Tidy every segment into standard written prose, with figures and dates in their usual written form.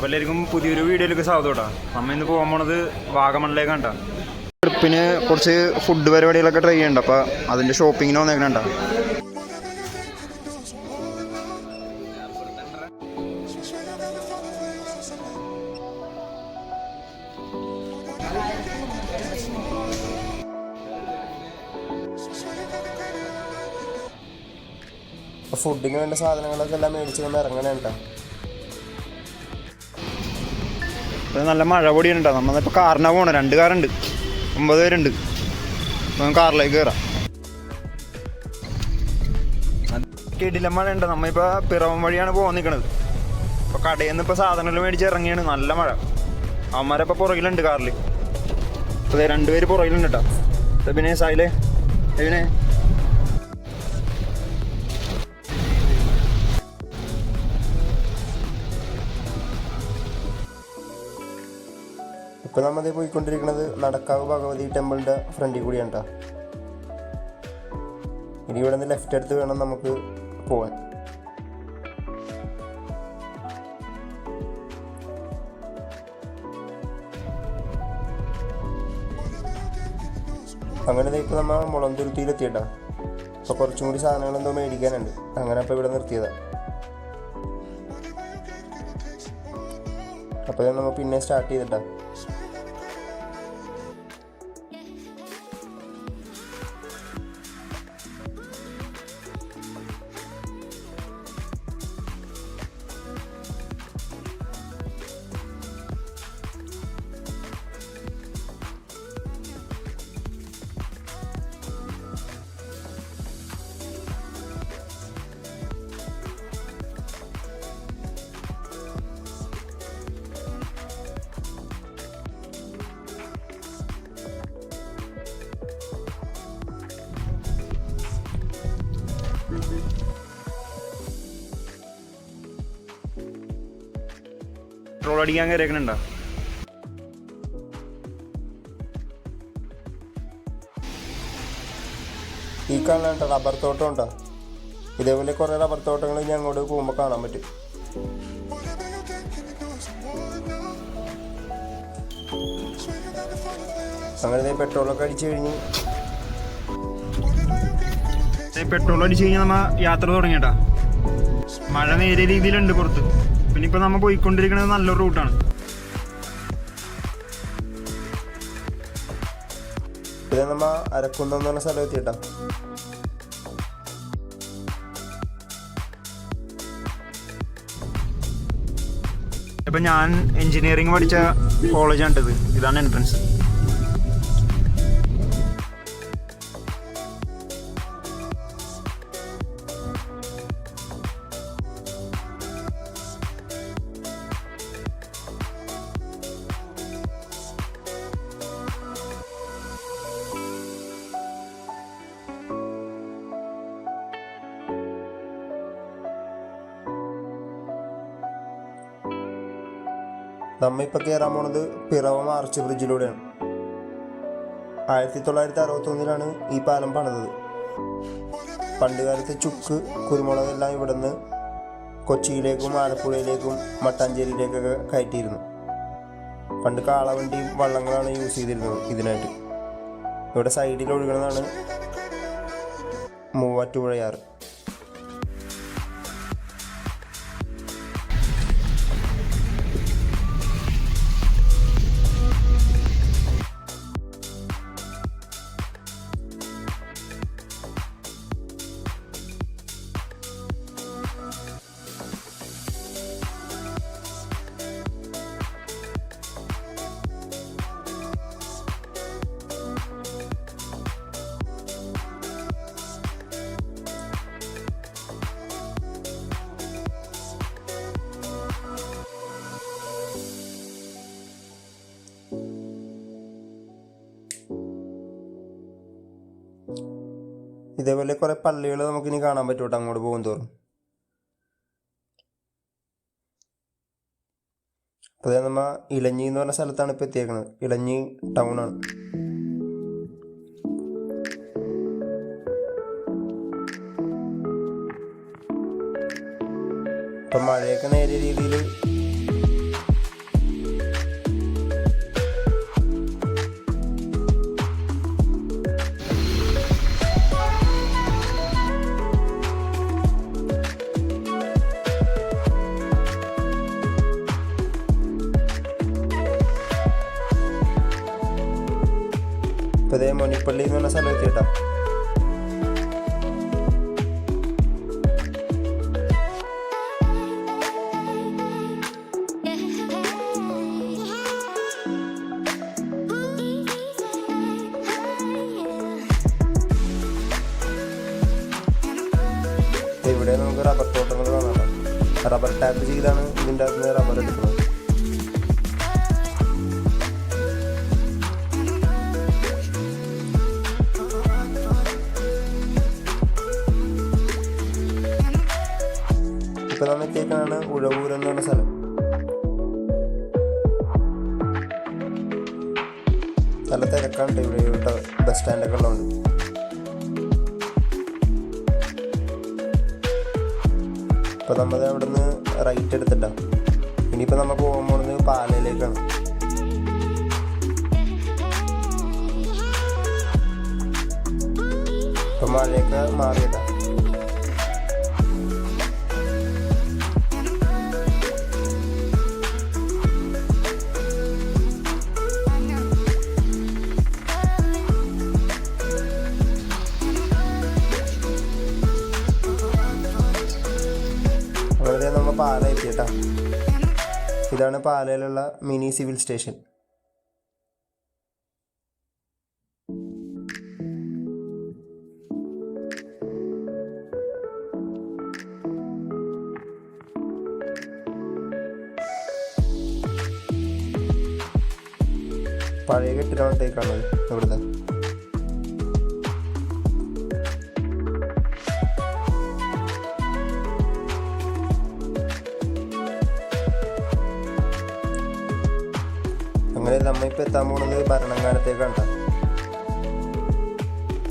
എല്ലാവർക്കും പുതിയൊരു വീഡിയോയിലേക്ക് സ്വാഗതം കേട്ടോ. നമ്മൾ ഇന്ന് പോകാൻ പോണത് വാഗമണിലേക്കാണ് കേട്ടോ. ട്രിപ്പിന് കുറച്ച് ഫുഡ് പരിപാടികളൊക്കെ ട്രൈ ചെയ്യണ്ട. അപ്പോൾ അതിൻ്റെ ഷോപ്പിങ്ങിന് വന്നേക്കണ. ഫുഡിന് വേണ്ട സാധനങ്ങളൊക്കെ എല്ലാം മേടിച്ച് നമ്മൾ ഇറങ്ങണേണ്ട. നല്ല മഴ പൊടിയുണ്ടോ. നമ്മളിപ്പോൾ കാറിനാണ് പോകണം. 2 കാറുണ്ട്, 9 പേരുണ്ട്. നമുക്ക് കാറിലേക്ക് കയറാം. കിടിലം മഴ ഉണ്ട്. നമ്മളിപ്പോൾ പിറവം വഴിയാണ് പോകാൻ നിൽക്കണത്. ഇപ്പോൾ കടയിൽ നിന്ന് ഇപ്പോൾ സാധനങ്ങൾ മേടിച്ച് ഇറങ്ങിയാണ്. നല്ല മഴ. അവന്മാരപ്പോൾ പുറകിലുണ്ട് കാറിൽ. അപ്പോൾ 2 പേര് പുറകിലുണ്ട് കേട്ടോ. പിന്നെ സായിലേ പിന്നെ ഇപ്പം നമ്മൾ പോയിക്കൊണ്ടിരിക്കുന്നത് നടക്കാവ് ഭഗവതി ടെമ്പിളിൻ്റെ ഫ്രണ്ടിൽ കൂടിയാണ് കേട്ടോ. ഇനി ഇവിടെ നിന്ന് ലെഫ്റ്റ് എടുത്ത് വേണം നമുക്ക് പോകാൻ. അങ്ങനെ ഇപ്പോൾ നമ്മൾ മുളന്തുരുത്തിയിലെത്തിയിട്ടാ. അപ്പോൾ കുറച്ചും കൂടി സാധനങ്ങൾ എന്തോ മേടിക്കാനുണ്ട്. അങ്ങനെ അപ്പോൾ ഇവിടെ നിർത്തിയതാണ്. അപ്പോൾ നമ്മൾ പിന്നെ സ്റ്റാർട്ട് ചെയ്തിട്ടാ. പെട്രോൾ അടിക്കാൻ കയറിയേക്കണുണ്ടോ. ഈ കാണാൻ റബ്ബർ തോട്ടം ഉണ്ടോ. ഇതേപോലെ കുറേ റബ്ബർ തോട്ടങ്ങൾ ഇനി അങ്ങോട്ട് പോകുമ്പോൾ കാണാൻ പറ്റും. അങ്ങനെ പെട്രോളൊക്കെ അടിച്ചു കഴിഞ്ഞ് പെട്രോൾ അടിച്ചു കഴിഞ്ഞാൽ നമ്മ യാത്ര തുടങ്ങിയട്ടാ. മഴ നേരിയ രീതിയിലുണ്ട് പുറത്ത്. പിന്നെ ഇപ്പൊ നമ്മ പോയിക്കൊണ്ടിരിക്കുന്നത് നല്ലൊരു റൂട്ടാണ്. ഇത് നമ്മ അരക്കുന്നം എന്ന് പറഞ്ഞ സ്ഥലം എത്തിയിട്ടാ. ഇപ്പൊ ഞാൻ എഞ്ചിനീയറിംഗ് പഠിച്ച കോളേജാണിത്. ഇതാണ് എൻട്രൻസ്. നമ്മ ഇപ്പൊ കയറാൻ പോണത് പിറവം ആർച്ച് ബ്രിഡ്ജിലൂടെയാണ്. 1961 ഈ പാലം പണിതത്. പണ്ടുകാലത്ത് ചുക്ക്, കുരുമുളക് എല്ലാം ഇവിടെ നിന്ന് കൊച്ചിയിലേക്കും ആലപ്പുഴയിലേക്കും മട്ടാഞ്ചേരിയിലേക്കൊക്കെ കയറ്റിയിരുന്നു. പണ്ട് കാളവണ്ടിയും വള്ളങ്ങളാണ് യൂസ് ചെയ്തിരുന്നത് ഇതിനായിട്ട്. ഇവിടെ സൈഡിൽ ഒഴുകുന്നതാണ് മൂവാറ്റുപുഴയാറ്. ഇതേപോലെ കുറെ പള്ളികൾ നമുക്കിനി കാണാൻ പറ്റൂട്ടോ അങ്ങോട്ട് പോകും തോറും. അപ്പോൾ നമ്മ ഇലഞ്ഞി എന്ന് പറഞ്ഞ സ്ഥലത്താണ് ഇപ്പോൾ എത്തിയേക്കുന്നത്. ഇലഞ്ഞി ടൗണാണ്. ഇപ്പം മഴയൊക്കെ നേരിയ രീതിയിൽ ഇപ്പോൾ ഇതേ മൊനിപ്പള്ളി എന്ന് പറഞ്ഞ സ്ഥലം എത്തിയിട്ടാ. ഇവിടെ നമുക്ക് റബ്ബർ തോട്ടങ്ങൾ കാണാം. റബ്ബർ ടാപ്പ് ചെയ്താണ് ഇതിൻ്റെ അകത്ത് നിന്ന് റബ്ബർ എടുക്കുന്നത്. ഇപ്പം നമ്മൾ എത്തിയേക്കാണ് ഉഴവൂർ എന്ന് പറഞ്ഞ സ്ഥലം. നല്ല തിരക്കാണ് ഇവിടെ ബസ് സ്റ്റാൻഡൊക്കെ ഉള്ളതുകൊണ്ട്. ഇപ്പോൾ നമ്മൾ അവിടെ നിന്ന് റൈറ്റ് എടുത്തിട്ടാണ്. ഇനിയിപ്പോൾ നമ്മൾ പോകാൻ പോകുന്നത് പാലയിലേക്കാണ്. ഇപ്പം മഴയൊക്കെ മാറിയിട്ടാണ്. അങ്ങനെ നമ്മൾ പാല എത്തിയിട്ടാ. ഇതാണ് പാലയിലുള്ള മിനി സിവിൽ സ്റ്റേഷൻ. പഴയ കെട്ടിടത്തേക്കാണത് ഇവിടുത്തെ. അങ്ങനെ നമ്മളിപ്പോൾ എത്താൻ പോകുന്നത് ഭരണങ്ങാനത്തേക്കാണ്.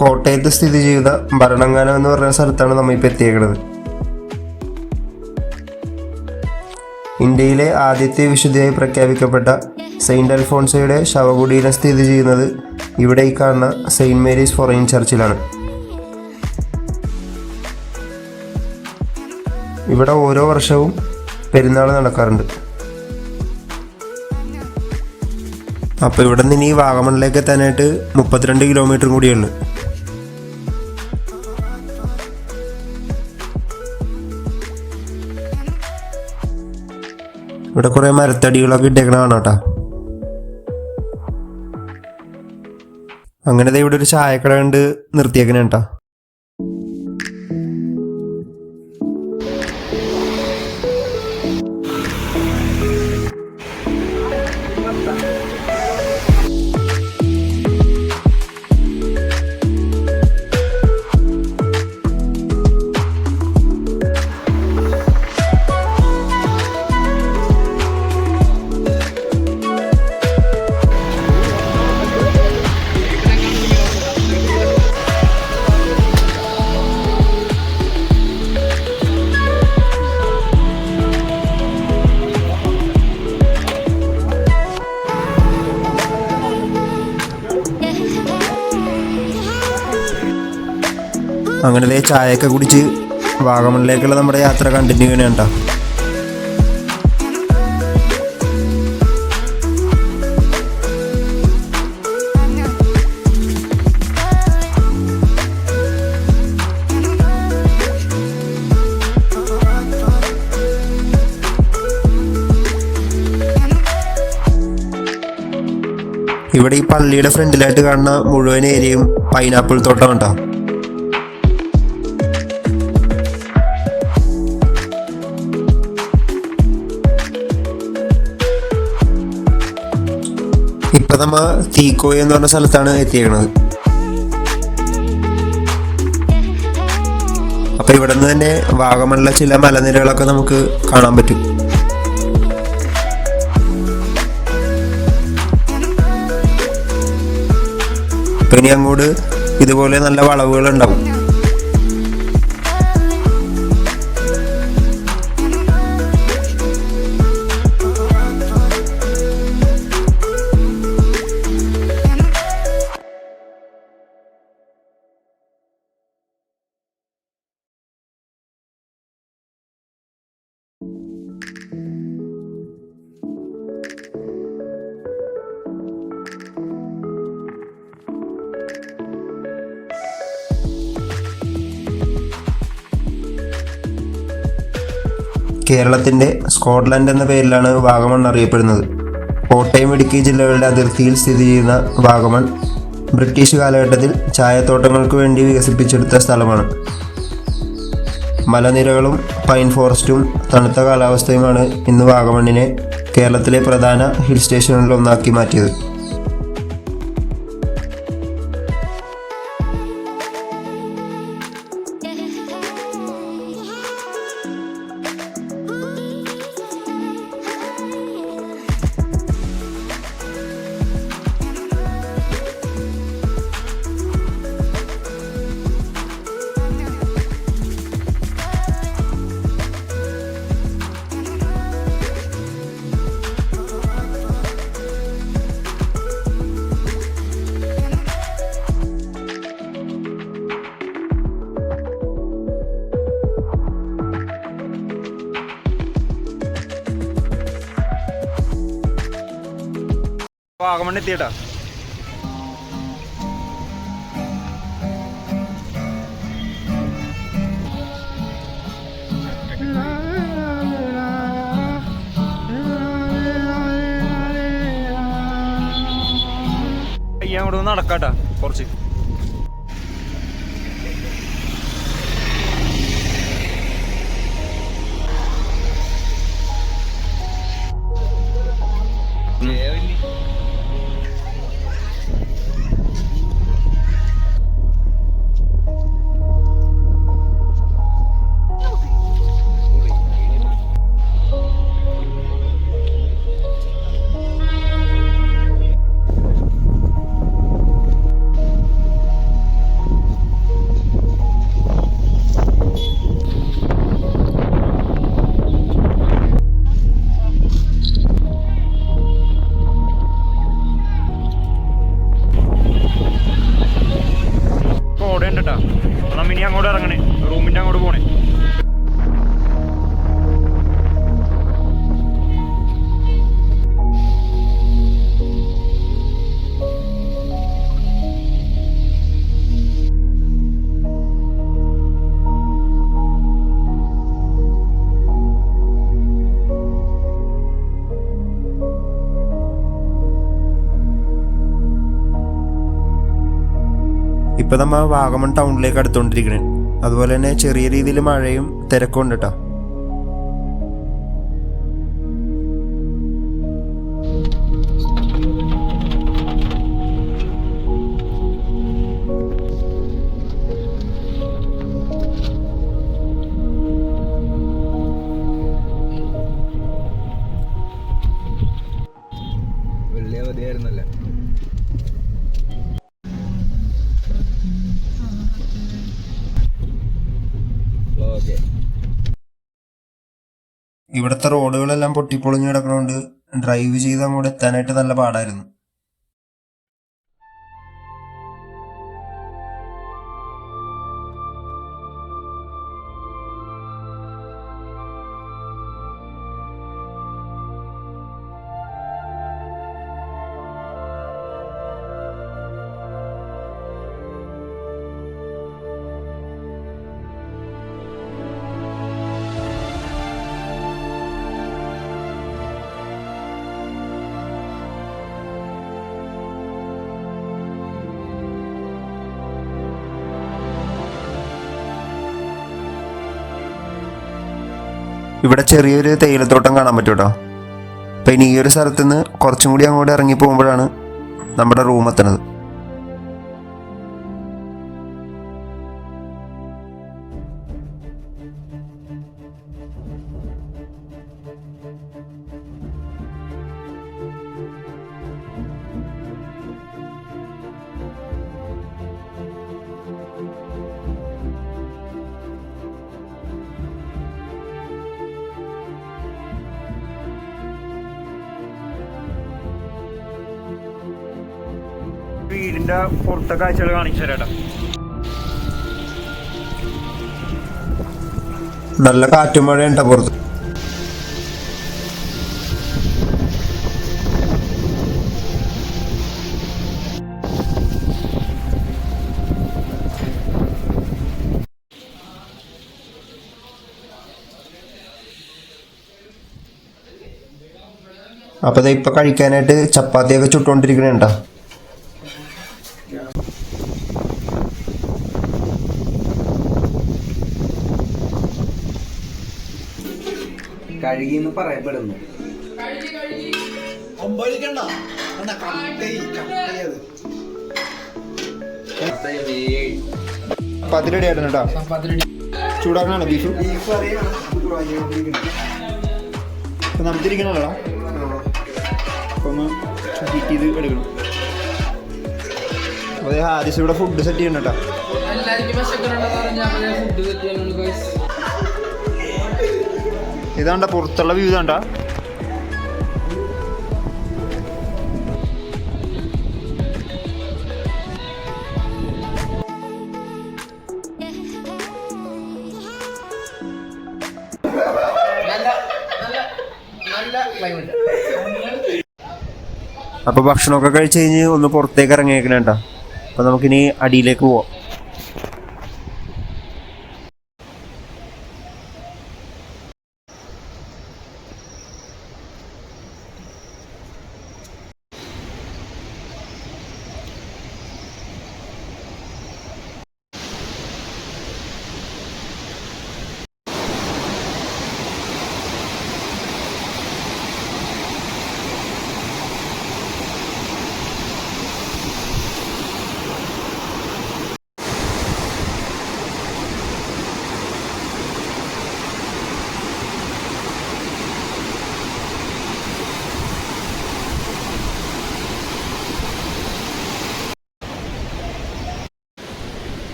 കോട്ടയത്ത് സ്ഥിതി ചെയ്ത ഭരണങ്ങാനം എന്ന് പറഞ്ഞ സ്ഥലത്താണ് നമ്മളിപ്പോൾ എത്തിയേക്കുന്നത്. ഇന്ത്യയിലെ ആദ്യത്തെ വിശുദ്ധയായി പ്രഖ്യാപിക്കപ്പെട്ട സെയിൻറ്റ് അൽഫോൺസയുടെ ശവകുടീരം സ്ഥിതി ചെയ്യുന്നത് ഇവിടെ ഈ കാണുന്ന സെയിൻറ്റ് മേരീസ് ഫൊറൈൻ ചർച്ചിലാണ്. ഇവിടെ ഓരോ വർഷവും പെരുന്നാൾ നടക്കാറുണ്ട്. അപ്പോൾ ഇവിടെ നിന്ന് ഇനി വാഗമണിലേക്ക് എത്താനായിട്ട് 32 കിലോമീറ്റർ കൂടിയുള്ളു. ഇവിടെ കുറേ മരത്തടികളൊക്കെ ഇട്ടേക്കണ കാണാം കേട്ടോ. അങ്ങനെ ഇവിടെ ഒരു ചായക്കട കണ്ട് നിർത്തിയേക്കണ കേട്ടോ. അങ്ങനെ ചായയൊക്കെ കുടിച്ച് വാഗമണിലേക്കുള്ള നമ്മുടെ യാത്ര കണ്ടിന്യൂ ചെയ്യണം കേട്ടോ. ഇവിടെ ഈ പള്ളിയുടെ ഫ്രണ്ടിലായിട്ട് കാണുന്ന മുഴുവൻ ഏരിയയും പൈനാപ്പിൾ തോട്ടം കേട്ടോ. ഇപ്പം നമ്മൾ തീക്കോയി എന്ന് പറഞ്ഞ സ്ഥലത്താണ് എത്തിയേക്കണത്. അപ്പം ഇവിടെ നിന്ന് തന്നെ വാഗമണിലെ ചില മലനിരകളൊക്കെ നമുക്ക് കാണാൻ പറ്റും. അപ്പം ഇനി അങ്ങോട്ട് ഇതുപോലെ നല്ല വളവുകൾ ഉണ്ടാവും. കേരളത്തിൻ്റെ സ്കോട്ട്ലൻഡ് എന്ന പേരിലാണ് വാഗമൺ അറിയപ്പെടുന്നത്. കോട്ടയം, ഇടുക്കി ജില്ലകളുടെ അതിർത്തിയിൽ സ്ഥിതി ചെയ്യുന്ന വാഗമൺ ബ്രിട്ടീഷ് കാലഘട്ടത്തിൽ ചായത്തോട്ടങ്ങൾക്ക് വേണ്ടി വികസിപ്പിച്ചെടുത്ത സ്ഥലമാണ്. മലനിരകളും പൈൻ ഫോറസ്റ്റും തണുത്ത കാലാവസ്ഥയുമാണ് ഇന്ന് വാഗമണ്ണിനെ കേരളത്തിലെ പ്രധാന ഹിൽ സ്റ്റേഷനുകളിലൊന്നാക്കി മാറ്റിയത്. വാഗമൺ എത്തിയട്ടാ. അങ്ങോട്ട് നടക്കാട്ടാ കുറച്ച്. ഇനി അങ്ങോട്ട് ഇറങ്ങണേ, റൂമിൻ്റെ അങ്ങോട്ട് പോണേ. ഇപ്പോൾ നമ്മൾ വാഗമൺ ടൗണിലേക്ക് അടുത്തുകൊണ്ടിരിക്കണേ. അതുപോലെ തന്നെ ചെറിയ രീതിയിൽ മഴയും തിരക്കും ഉണ്ട് കേട്ടോ. വലിയ മതിയായിരുന്നല്ലേ. ഇവിടുത്തെ റോഡുകളെല്ലാം പൊട്ടിപ്പൊളിഞ്ഞ് കിടക്കണോണ്ട് ഡ്രൈവ് ചെയ്ത് അങ്ങോട്ട് എത്താനായിട്ട് നല്ല പാടായിരുന്നു. ഇവിടെ ചെറിയൊരു തേയിലത്തോട്ടം കാണാൻ പറ്റും കേട്ടോ. അപ്പം ഇനി ഈ ഒരു സ്ഥലത്ത് നിന്ന് കുറച്ചും കൂടി അങ്ങോട്ട് ഇറങ്ങി പോകുമ്പോഴാണ് നമ്മുടെ റൂം എത്തുന്നത്. വീടിന്റെ പുറത്തെ കാഴ്ചകൾ കാണിച്ചു തരാട്ടാ. നല്ല കാറ്റും മഴയുണ്ട പുറത്ത്. അപ്പോൾ ഇത് ഇപ്പോൾ കഴിക്കാനായിട്ട് ചപ്പാത്തിയൊക്കെ ചുട്ടുകൊണ്ടിരിക്കണേണ്ട. കഴുകിന്ന് പറയപ്പെടുന്നു. ചപ്പാത്തി റെഡി ആയിരുന്നു കേട്ടോ. ചൂടാക്കണോ ബീഫ്? ഇപ്പം നമുക്കിരിക്കണല്ലോ. അപ്പം ഒന്ന് ഹീറ്റ് ചെയ്ത് എടുക്കണം. അതെ, ഹാരിസ് ഇവിടെ ഫുഡ് സെറ്റ് ചെയ്യണം കേട്ടോ. ഇതാണ്ട പുറത്തുള്ള വ്യൂ ഇതാണ്ട. അപ്പോൾ ഭക്ഷണമൊക്കെ കഴിച്ച് കഴിഞ്ഞ് ഒന്ന് പുറത്തേക്ക് ഇറങ്ങിയേക്കണേണ്ട. അപ്പോൾ നമുക്കിനി അടിയിലേക്ക് പോവാം.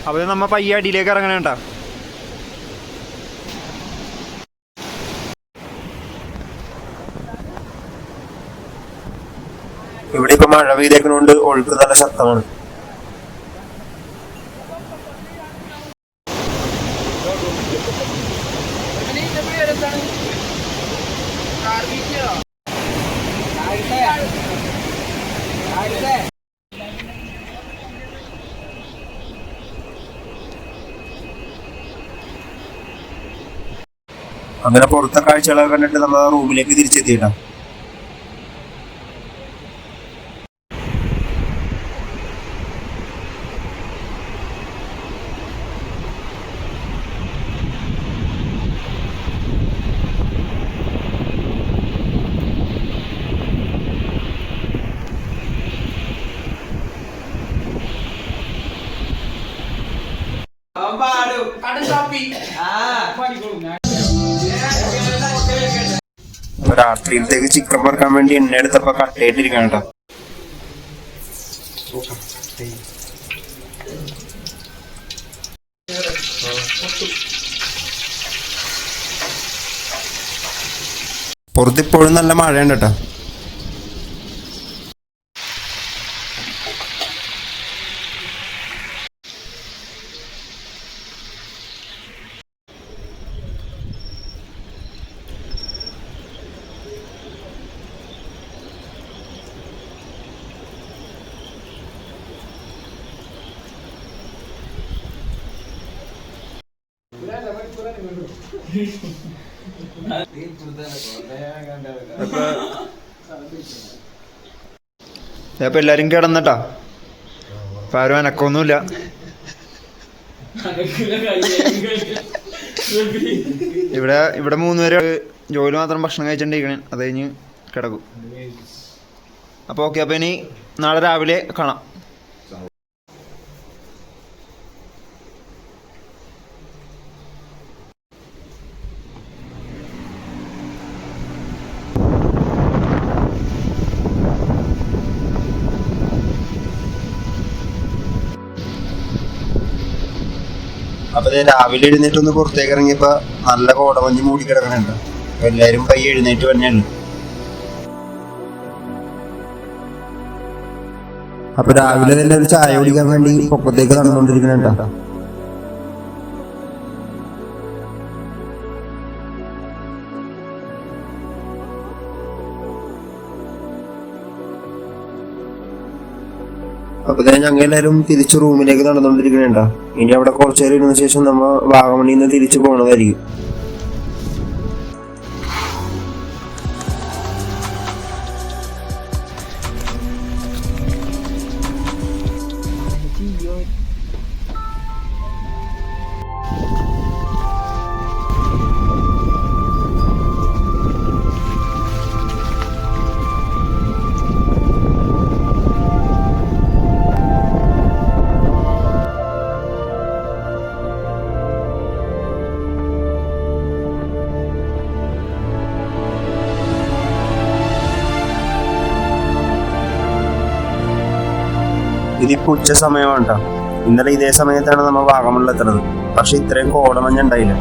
അപ്പോൾ നമ്മ പയ്യെ അടിയിലേക്ക് ഇറങ്ങണേണ്ട. ഇവിടെ ഇപ്പോൾ മഴ പെയ്തേക്കുന്നതുകൊണ്ട് ഒഴുക്ക് നല്ല ശക്തമാണ്. അങ്ങനെ പുറത്തെ കാഴ്ചകളൊക്കെ കണ്ടിട്ട് നമ്മൾ റൂമിലേക്ക് തിരിച്ചെത്തിയിട്ടാണ്. രാത്രിയിലത്തേക്ക് ചിക്കൻ വറുക്കാൻ വേണ്ടി എണ്ണ എടുത്തപ്പോ കട്ടയായിട്ടിരിക്കണം കേട്ടോ. പുറത്തിപ്പോഴും നല്ല മഴയുണ്ട് കേട്ടോ. അപ്പൊ എല്ലാരും കിടന്നട്ടാ. അപ്പൊ ആരും അനക്കൊന്നുമില്ല. ഇവിടെ 3 പേര് ജോലി മാത്രം ഭക്ഷണം കഴിച്ചിട്ടിരിക്കണേ. അത് കഴിഞ്ഞ് കിടക്കും. അപ്പോൾ ഓക്കെ. അപ്പോൾ ഇനി നാളെ രാവിലെ കാണാം. അപ്പൊ രാവിലെ എഴുന്നേറ്റൊന്ന് പുറത്തേക്ക് ഇറങ്ങിയപ്പോ നല്ല കോടമഞ്ഞ് മൂടി കിടക്കണുണ്ട്. എല്ലാരും പയ്യെ എഴുന്നേറ്റ് തന്നെയാണ്. അപ്പൊ രാവിലെ തന്നെ ഒരു ചായ കുടിക്കാൻ വേണ്ടി പൊക്കത്തേക്ക് നടന്നുകൊണ്ടിരിക്കണുണ്ടോ. അപ്പോൾ ഞങ്ങൾ എല്ലാവരും തിരിച്ച് റൂമിലേക്ക് നടന്നുകൊണ്ടിരിക്കുന്നുണ്ടാ. ഇനി അവിടെ കുറച്ചു നേരം ഇരുന്ന ശേഷം നമ്മൾ വാഗമണിൽ നിന്ന് തിരിച്ചു പോകണതായിരിക്കും. ഇതിപ്പോൾ ഉച്ച സമയമാണ് കേട്ടോ. ഇന്നലെ ഇതേ സമയത്താണ് നമ്മൾ വാഗമണിലെത്തുന്നത്. പക്ഷെ ഇത്രയും കോടമഞ്ഞ ഉണ്ടായില്ല.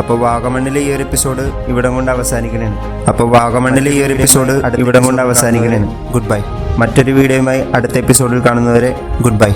അപ്പോൾ വാഗമണ്ണിലെ ഈ ഒരു എപ്പിസോഡ് ഇവിടം കൊണ്ട് അവസാനിക്കണേണ്. Good bye. മറ്റൊരു വീഡിയോയുമായി അടുത്ത എപ്പിസോഡിൽ കാണുന്നവരെ ഗുഡ് ബൈ.